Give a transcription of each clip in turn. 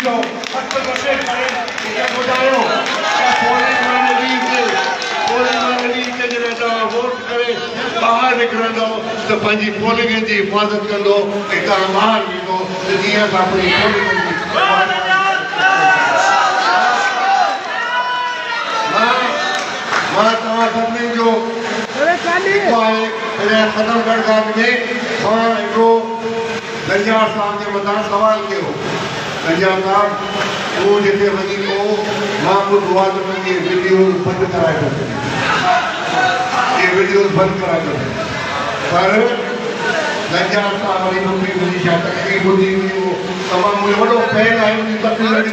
जो हथ बसे करे ॿुधायो पोलिंग वारी के जॾहिं वोट करे ॿाहिरि निकिरंदो त पंहिंजी पोलिंग जी हिफ़ाज़त कंदो ऐं तव्हां ॿाहिरि ईंदो त जीअं असां पंहिंजी पोलिंग मां तव्हां सभिनी जो ख़तमगढ़ घाट में मां हिकिड़ो गंजार साहब जे मथां सवाल कयो गंजार साहब उहो जिते वञी पोइ मां ॿुधो आहे त पंहिंजी वीडियोज़ बंदि कराए थो सघे इहे वीडियोज़ बंदि कराए थो सघे पर गंजार साहब वरी मम्मी मुंहिंजी छा तकलीफ़ हूंदी हुई उहो तमामु मुंहिंजो वॾो फैन आहे मुंहिंजी तकलीफ़ ॾाढी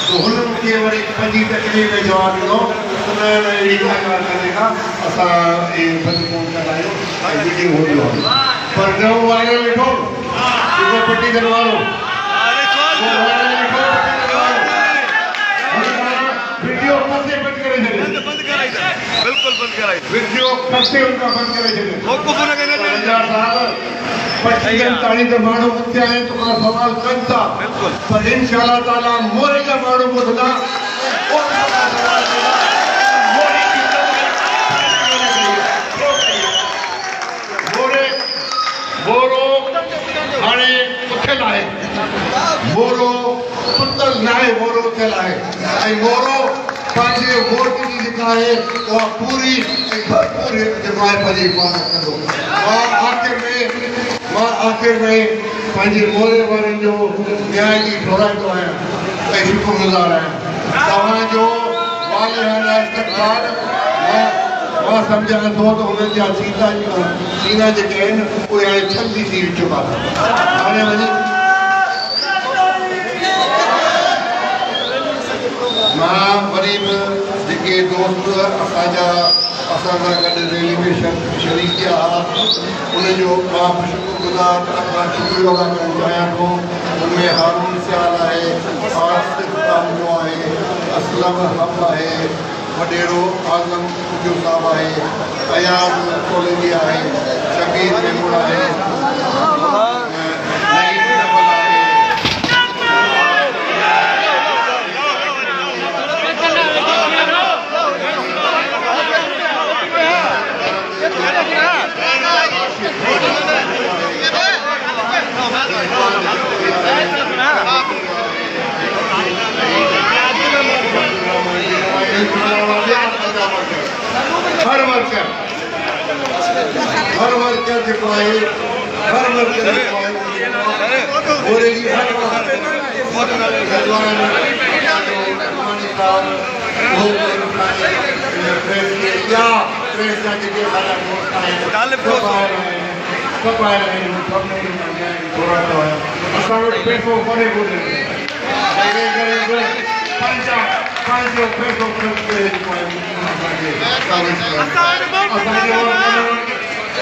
तो हुन मूंखे वरी पंहिंजी तकलीफ़ जो जवाबु ॾिनो त न अहिड़ी का ॻाल्हि कान्हे का असां इहे बंदि कोन कंदा आहियूं ऐं वीडियो हूंदो आहे पर नओं वायरल ॾिठो जेको पटीदर वारो वीडियो कसे बंदि करे छॾियो बिल्कुल बंद कराई वीडियो कसे उनका बंदि करे छॾियो मौक़ूफ़ न कयो ताणी त माण्हू उते आहिनि तोखां सवाल कनि था पर इंशाअल्लाह ताला मोरे जा माण्हू ॿुधंदा मोरो हाणे उथियल आहे मोरो सुतल न आहे मोरो उथियल आहे ऐं मोरो पंहिंजे वोट जी जेका आहे उहा पूरी ऐं भरपूर जेको आहे पंहिंजी हिफ़ाज़त कंदो मां आख़िर में पंहिंजे मोरे वारनि जो न्याय जी घुराईंदो आहियां ऐं शुक्रगुज़ार आहियां तव्हांजो वालिहाना इस्तक़बाल मां सम्झां थो त हुननि जा सीना जेके आहिनि उहे हाणे छंदी थी चुका हाणे वञी मां वरी बि जेके दोस्त असां सां गॾु रैली में शरीक थिया हुआ उनजो मां बि शुक्रगुज़ार शुक्रियो अदा करणु चाहियां थो उनमें हारून सियाल आहे आसिफ़ जो आहे असलम हब आहे वॾेरो आज़म जो साहब आहे अयाज़ सोलंगी आहे शबीर मेमून आहे हर वर्कर जेको आहे असां वटि पैसो कोन्हे पंहिंजो पैसो ख़र्च करे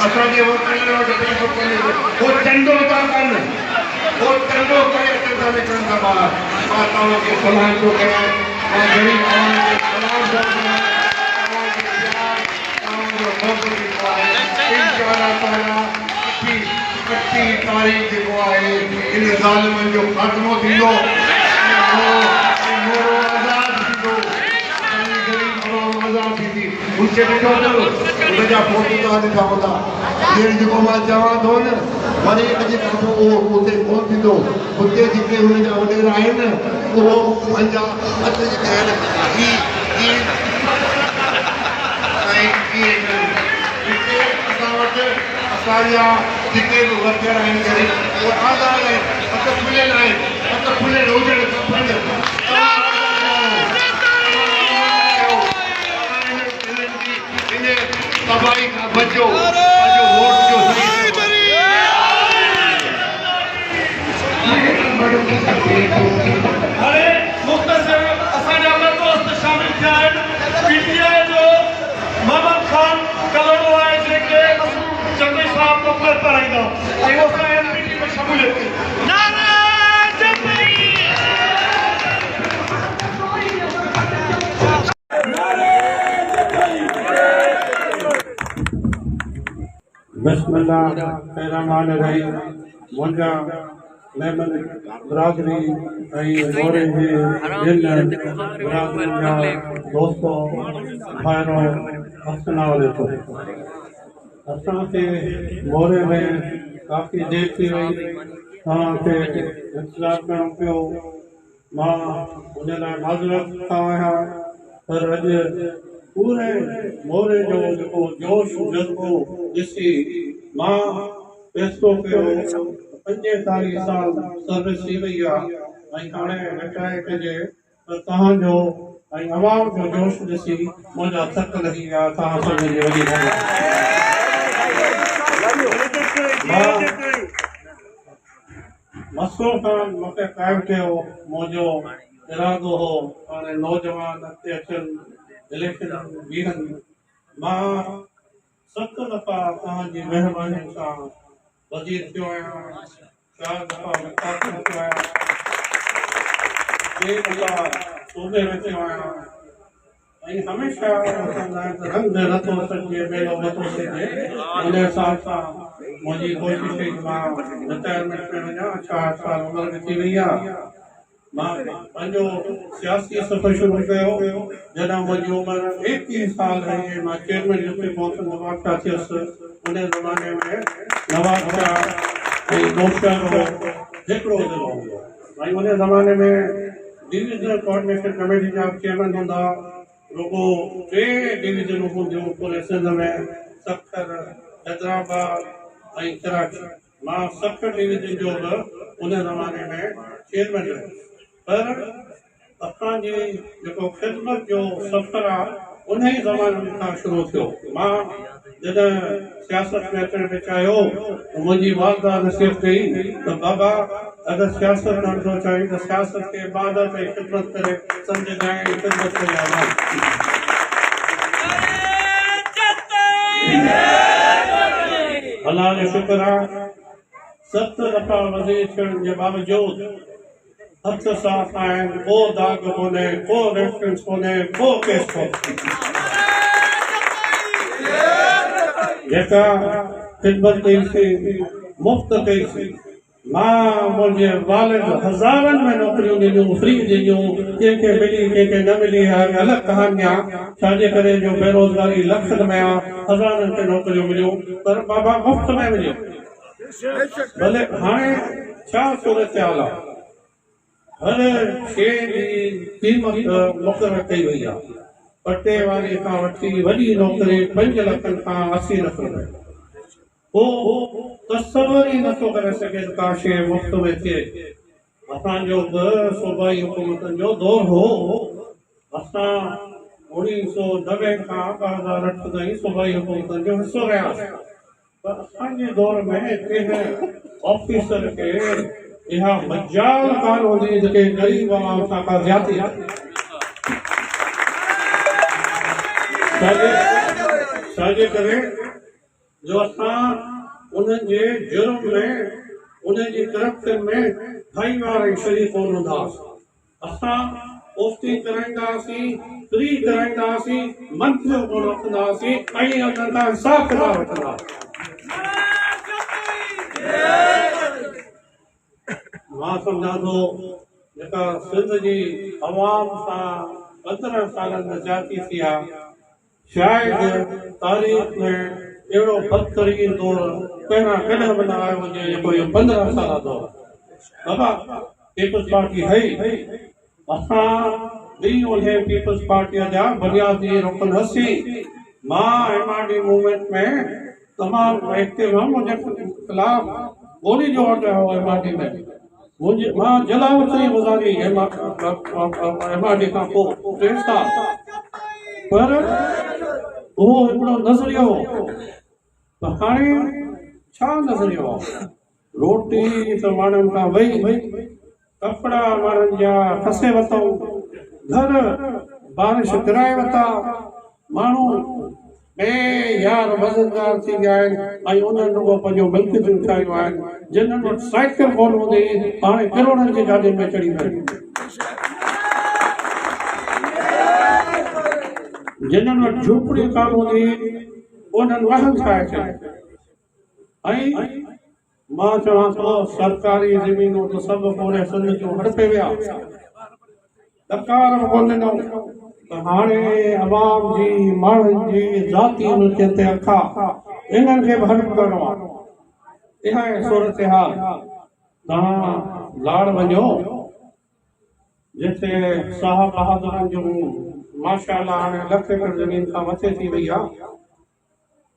असांजे वकील वटि पैसो कोन्हे उहो चंडो था कनि उहो चंडो करे था निकिरनि था ॿार मां तव्हांखे सलाह थो कयां मां ग़रीब आवाम खे सलाह थो कयां तव्हांजो वक़्तु जेको आहे इंशाअल्लाह ताला 31 तारीख़ जेको आहे इन ज़ालिमनि जो ख़ात्मो थींदो उनसे ॾिठो अथव उनजा फोटो तव्हां ॾिठा हूंदा हींअर जेको मां चवां थो न वरी अॼु खां पोइ उहो उते कोन थींदो उते जेके हुनजा वॾेरा आहिनि उहो पंहिंजा हथ जेके आहिनि हिते असां वटि असांजा जेके बि वर्कर आहिनि ग़रीब उहे आज़ाद आहिनि हथ खुलियल आहिनि हथ खुलियल हुजणु खपनि तबाही खां बचो पंहिंजो वोट जो हाणे मुख़्तसिर असांजा ॿ दोस्त शामिल थिया आहिनि पीटीआई जो मोहम्मद खान कलोड़ो आहे जेके चंदे साहब मोकल कराईंदा ऐं उहो असांजे एमपीटी में शमूलियत कई बिस्मिल्लाहिर्रहमानिर्रहीम मुंहिंजा मेमन बिरादरी ऐं मोरे जे जिन बिरादरी जा दोस्तो भाइरो अस्सलाम वालेकुम। असांखे मोरे में काफ़ी देरि थी वई तव्हांखे इंतज़ारु करणो पियो। मां हुन लाइ माज़रत था आहियां, पर अॼु पूरे मोरे जो जेको जोश जज़्बो ॾिसी मां फ़ैसिलो कयो 45 साल सर्विस थी वई आहे ऐं हाणे रिटायर कजे, त तव्हांजो ऐं अवाम जो जोश ॾिसी मुंहिंजा थक लही विया। तव्हां सभिनी जी वॾी मसलो खां मूंखे क़ाइमु कयो। मुंहिंजो इरादो हो हाणे नौजवान अॻिते अचनि, इलेक्शन बीहनि। मां 7 दफ़ा तव्हांजी महिरबानी सां वज़ीर थियो आहियां, 4 दफ़ा मुख़ातिब थियो आहियां, 2 दफ़ा सूबे में थियो आहियां ऐं हमेशह रंग नथो सॼे मेलो नथो सॼे। उन हिसाब सां मुंहिंजी कोशिशि हुई मां रिटायरमेंट में वञा। 66 साल उमिरि में थी वई आहे। मां पंहिंजो सियासी सफ़र शुरू कयो जॾहिं मुंहिंजी उमिरि 21 साल रही। मां chairman district council Nawab Shah थियुसि। उन ज़माने में नवाब शाह ऐं दोस्तर हिकिड़ो ज़िलो हूंदो ऐं उन ज़माने में डिविजनल कोऑर्डिनेशन कमेटी जा चेयरमैन हूंदा। रुगो 3 डिविजनूं हूंदियूं पूरे सिंध में, सखर, हैदराबाद ऐं कराची। मां सखर डिविजन जो बि उन ज़माने में चेयरमैन रहियुसि। पर असांजी जेको ख़िदमत जो सफ़र आहे उन ई ज़माने खां शुरू थियो। मां जॾहिं सियासत में अचण में चाहियो त मुंहिंजी वालदा नसीहत कई त बाबा अगरि सियासत करणु थो चाहीं त सियासत खे इबादत ऐं ख़िदमत करे सम्झजांइ, ख़िदमत करे आवाज़। अल्लाह जो शुक्र आहे 7 दफ़ा वज़ीर थियण जे बावजूदि हथ साफ़ आहिनि, को दाग कोन्हे, को रेफरेंस कोन्हे, को केस कोन्हे। जेका ख़िदमत कईसीं मुफ़्त कईसीं। मां मुंहिंजे वालिद हज़ारनि में नौकरियूं ॾिनियूं, फ्री ॾिनियूं, कंहिंखे मिली कंहिंखे न मिली आहे अलॻि कहानी आहे। छाजे करे जो बेरोज़गारी लखनि में आहे, हज़ारनि खे नौकरियूं मिलियूं, पर बाबा मुफ़्त में मिलियूं। भले हाणे छा सूरत हाल आहे, हर शइ जी क़ीमत मुक़ररु कई वई आहे। पटे वारे खां वठी वॾी नौकरी 5 लखनि खां 80 लखनि में। उहो तसवुर ई नथो करे सघे त का शइ मुफ़्त में थिए। असांजो बि सूबाई हुकूमतनि जो दौर हो। असां 1990 खां 2008 ताईं सूबाई हुकूमतनि जो हिसो रहियासीं। पर असांजे दौर में कंहिं ऑफिसर खे इहा मजाल कान हूंदी जेके ग़रीब आवाम सां का ज़्यादती छाजे करे जो असां उन्हनि जे जुर्म में, उन्हनि जी करप्शन में भाईवार ऐं शरीक कोन हूंदासीं। असां पोस्टिंग कराईंदासीं, फ्री कराईंदासीं, मंत्रियूं कोन रखंदासीं ऐं उन्हनि खां हिसाब किताब वठंदासीं। मां सम्झां थो जेका सिंध जी अवाम सां 15 सालनि में ज़्यादती थी आहे, शायदि तारीख़ में अहिड़ो बदतरीन दौर पहिरां कॾहिं बि न आयो हुजे जेको इहो 15 साल दौर। बाबा पीपल्स पार्टी है, असां बि उन पीपल्स पार्टीअ जा बुनियादी रुकन हुआसीं। मां MRD मूवमेंट में तमामु एक्टिव हुअमि। मुंहिंजे ख़िलाफ़ गोली जो ऑर्डर हो MRD में। मां जलावतनी गुज़ारी MRD खां पोइ 3 साल। पर उहो हिकिड़ो नज़रियो हो। त हाणे छा नज़रियो आहे? रोटी त माण्हुनि खां वई, कपिड़ा माण्हुनि जा फसे वरितऊं, घर बारिश किराए वरिता, माण्हू बेयार मज़ेदार थी विया आहिनि ऐं उन्हनि रुगो पंहिंजो मिल्कियूं ठाहियूं आहिनि। जिन्हनि वटि साइकिल कोन हूंदी हाणे किरोड़नि जी गाॾियुनि में चढ़ी वञनि। जिन्हनि वटि झूपड़ी कान हूंदी उन्हनि वाहन ठाहे छॾिया। ऐं मां चवां थो सरकारी ज़मीनूं त सभु पूरे सिंध जूं हड़पे विया, सरकार कोन ॾिनो त हाणे अवाम जी माण्हुनि जी ज़ाती मुल्कनि ते अखा इन्हनि खे बि हड़प करिणो आहे। इहा आहे सूरत हाल। तव्हां लाड़ वञो जिथे साहब बहादुरनि जूं माशाअल्लाह हाणे लख एकड़ ज़मीन खां मथे थी वई आहे।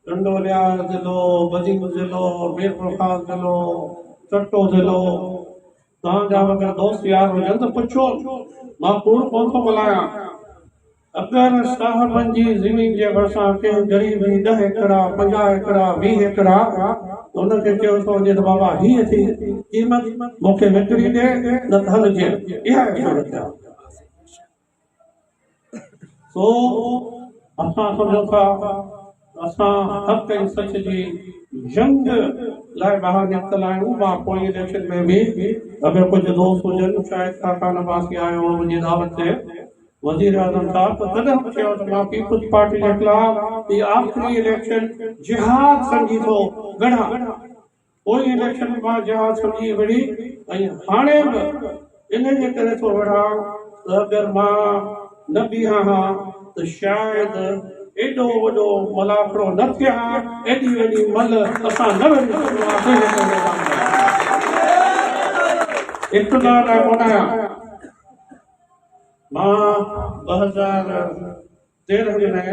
टंडोलिया ज़िलो, बजीपुर ज़िलो, मीरपुर ख़ास ज़िलो, चट्टो ज़िलो, तव्हांजा अगरि दोस्त यार हुजनि त पुछो, मां कूड़ कोन थो ॻाल्हायां। अगरि साहिबनि जी ज़मीन जे भरिसां कंहिं ग़रीब जी 10 एकड़ 50 एकड़ 20 एकड़ त हुनखे चयो थो वञे त बाबा हीअ थी क़ीमत मूंखे विकिणी ॾे न त हलिजे। इहा आहे सूरत हाल। सो असां सम्झूं था असां हक़ ऐं सच जी जंग लाइ ॿाहिरि निकितल आहियूं। मां पोइ इलेक्शन में बि अगरि कुझु दोस्त हुजनि, शायदि काका नवाज़ी आयो हो मुंहिंजी दावत ते वज़ीर आज़म साहब, त तॾहिं बि चयो त मां पीपुल्स पार्टी जे ख़िलाफ़ ही आख़िरी इलेक्शन जिहाद सम्झी थो विढ़ा। पोइ इलेक्शन में मां जिहाद सम्झी विढ़ी ऐं हाणे बि इन जे करे थो विढ़ा त अगरि मां न बीहां हा त शायदि एॾो वॾो मलाखड़ो न थिया, एॾी वॾी मल असां न वञी इक़्तिदार लाइ कोन आहियां। मां 2013 में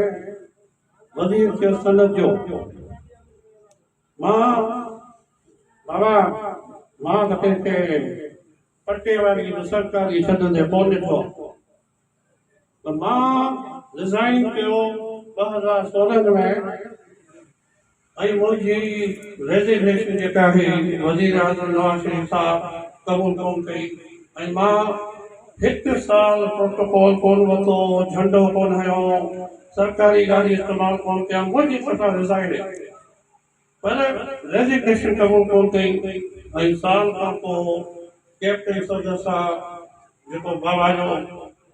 वज़ीर थियो सनत जो। मां त कंहिंखे पटे वारी सरकारी छॾंदे कोन ॾिठो त मां रिज़ाइन कयो 2016 में ऐं मुंहिंजी रेज़िग्नेशन जेका हुई वज़ीर आज़म नवाज़ शरीफ़ साहब क़बूल कोन कई ऐं मां 1 साल प्रोटोकॉल कोन वरितो, झंडो कोन हयो, सरकारी गाॾी इस्तेमालु कोन कया, मुंहिंजी तरफ़ां रिज़ाइन। पर रेज़िग्नेशन क़बूल कोन कई ऐं साल खां पोइ कैप्टन सदर साहब जेको बाबा जो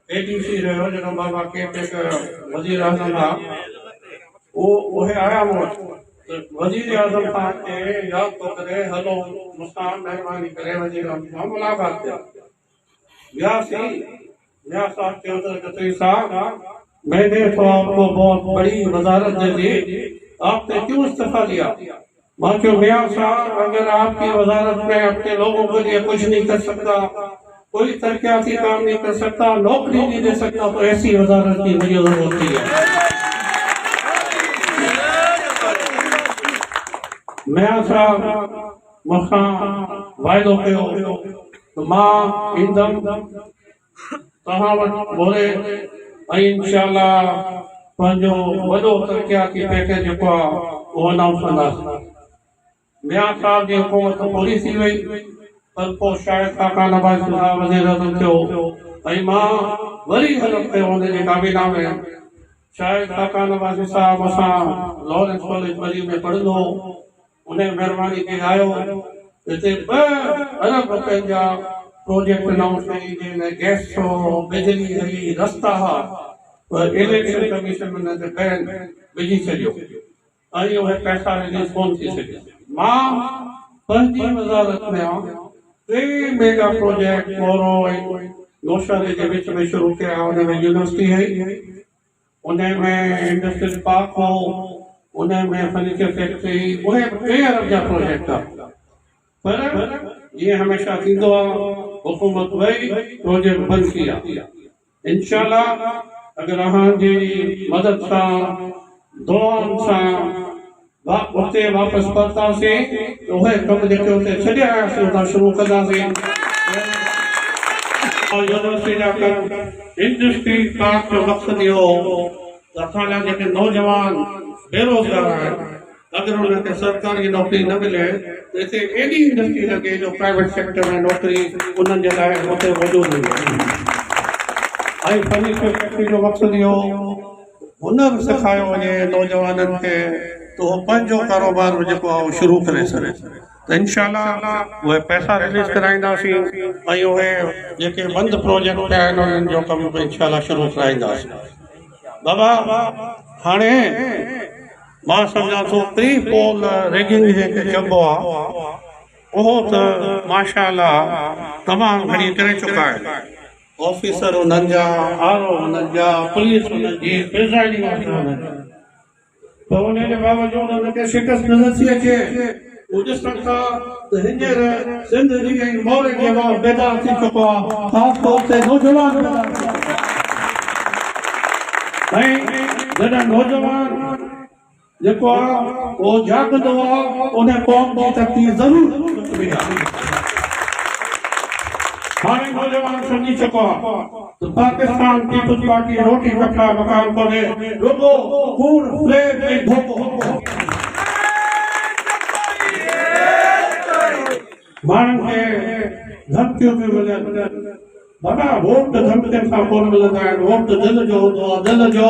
एडीसी रहियो, जेको बाबा कैप्टन वज़ीर आज़म आहे, उहे आया मूं वटि। वज़ीर आज़म साहब खे यादि थो करे, हलो मूंसां महिरबानी करे वज़ीर आज़म सां मुलाक़ात कयो। व्यास साहब चयो तो कतई साहब, मैंने तो आपको बहुत बड़ी वजारत दे दी, आपने क्यों इस्तीफा दिया? मैं क्यों मियाँ साहब, अगर आपकी वजारत में अपने लोगों के लिए कुछ नहीं कर सकता, कोई तरक्याती काम नहीं कर सकता, नौकरी नहीं दे सकता, तो ऐसी वजारत की मुझे जरूरत नहीं है। मियाँ साहब मूंखां वाइदो कयो तो मां ईंदुमि तव्हां वटि बोले ऐं इंशाअल्लाह पंहिंजो वॾो तरक़ियाती पैकेज जेको आहे उहो अनाउंस कंदासीं। मियाँ साहब जी हुकूमत पूरी थी वई, पर पोइ शायदि काका नवाज़ साहब वज़ीर आज़म थियो ऐं मां वरी हलप कयो हुनजे काबीना में। शायदि काका नवाज़ साहब असां लॉरेंस कॉलेज बरी में पढ़ंदो, उन महिरबानी के आयो हिते 2 अरब रुपए जा प्रोजेक्ट अनाउंस कई, जंहिंमें गैस हो, बिजली हुई, रस्ता हुआ, पर इलेक्शन कमीशन में ते बैन विझी छॾियो ऐं उहे पैसा रिलीज़ कोन थी सघिया। मां पंहिंजी वज़ारत में 3 मेगा प्रोजेक्ट मोरो ऐं नौशहरे जे विच में शुरू कया। उन में यूनिवर्सिटी हुई, उन में इंडस्ट्रियल पार्क हो, उन में फर्नीचर फैक्ट्री, उहे 3 अरब जा प्रोजेक्ट आहे। पर ये हमेशा थींदो आहे, हुकूमत वही प्रोजेक्ट बंद किया। इंशाअल्लाह अगर अहांजी मदद सां दुआउनि सां उते वापसि पहुतासीं त उहे कम जेके उते छॾिया हुआसीं उतां शुरू कंदासीं। यूनिवर्सिटी जा कम इंडस्ट्री पार्क जो मक़सदु इहो त असांजा जेके नौजवान बेरोज़गार आहिनि, अगर उनके सरकारी नौकरी न मिले तो इतने एडी इंडस्ट्री लगे जो प्राइवेट सेक्टर में नौकरी उन्हनि जे लाइ उते मौजूद हुई। ऐं फर्नीचर फैक्ट्री जो मक़सदु इहो हुनर सिखायो वञे नौजवाननि खे तो उहो पंहिंजो कारोबार जेको आहे उहो शुरू करे सघे। त इंशाअल्लाह उहे पैसा रिलीज़ कराईंदासीं ऐं उहे जेके बंदि प्रोजेक्ट आहिनि उन्हनि जो कमु इंशाअल्लाह शुरू कराईंदासीं। बाबा हाणे मां सम्झां थो प्री पोल रैगिंग जंहिंखे चइबो आहे उहो त माशाअल्लाह तमामु घणी करे चुका आहिनि। ऑफिसर उन्हनि जा, आरओ उन्हनि जा, पुलिस उन्हनि जी, प्रिज़ाइडिंग ऑफिसर उन्हनि जा, पर उन जे बावजूदि उनखे शिकस्त नज़र थी अचे। उहो ॾिसनि था त हींअर सिंध जी ऐं मोहरे जे बेदार थी चुको आहे, ख़ासि तौर ते नौजवान ऐं जॾहिं नौजवान जेको आहे उहो जाॻंदो आहे उन क़ौम जी तरक़ी ज़रूरु थींदी आहे। हाणे नौजवान सम्झी चुको आहे त पाकिस्तान पीपल्स पार्टी रोटी कथा मकान कोन्हे, रुॻो खून फ्लेग ऐं धोखो। माण्हुनि खे धमकियूं बि मिलनि, बाबा वोट धमकियुनि सां कोन मिलंदा आहिनि, वोट दिलि जो हूंदो आहे, दिलि जो।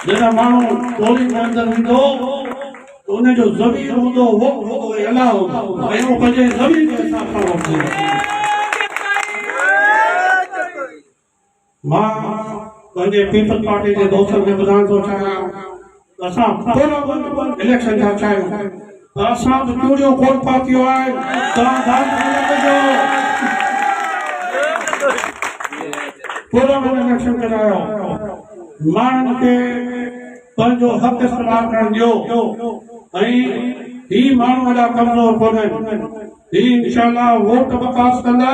जॾहिं माण्हू पोलिंग जे अंदरि ईंदो त उनजो ज़मीर हूंदो, वोट हूंदो ऐं अला हूंदो, ऐं उहो पंहिंजे ज़मीर जे हिसाब सां वोट ॾींदो। मां पंहिंजे पीपल्स पार्टी जे दोस्तनि खे ॿुधाइण थो चाहियां त असां पूरो इलेक्शन जा चाहियूं, त असां बि चूड़ियूं कोन पातियूं आहिनि, तव्हां ध्यानु रखिजो। पूरो इलेक्शन करायो, माण्हुनि खे पंहिंजो हक़ इस्तेमालु करणु ॾियो, ऐं ही माण्हू एॾा कमज़ोर कोन्हनि, ही इंशाअल्लाह वोट बकास कंदा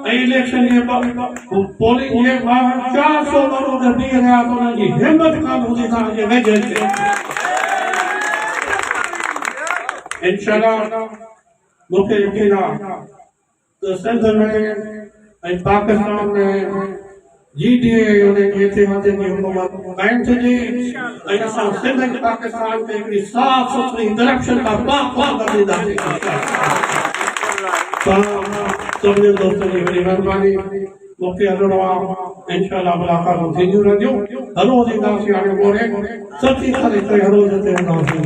ऐं इलेक्शन जे पोलिंग जे ॿाहिरि 400 माण्हू अगरि बीह रहिया त उन्हनि जी हिमत कान हूंदी तव्हांजे वेझे अचे। इंशाअल्लाह मूंखे यकीन आहे त सिंध में ऐं पाकिस्तान में जीडीए उन्हनि जी इतिहादी हुकूमत काइम थींदी ऐं असां सिंध ऐं पाकिस्तान खे हिकिड़ी साफ़ सुथरी करप्शन खां पाक कंदासीं। सभिनी दोस्तनि जी वॾी महिरबानी, मूंखे हलिणो आहे, इंशाअल्लाह मुलाक़ातूं थींदियूं रहंदियूं। हर रोज़ ईंदासीं, हाणे मोरे सची करे हर रोज़ ते हूंदासीं।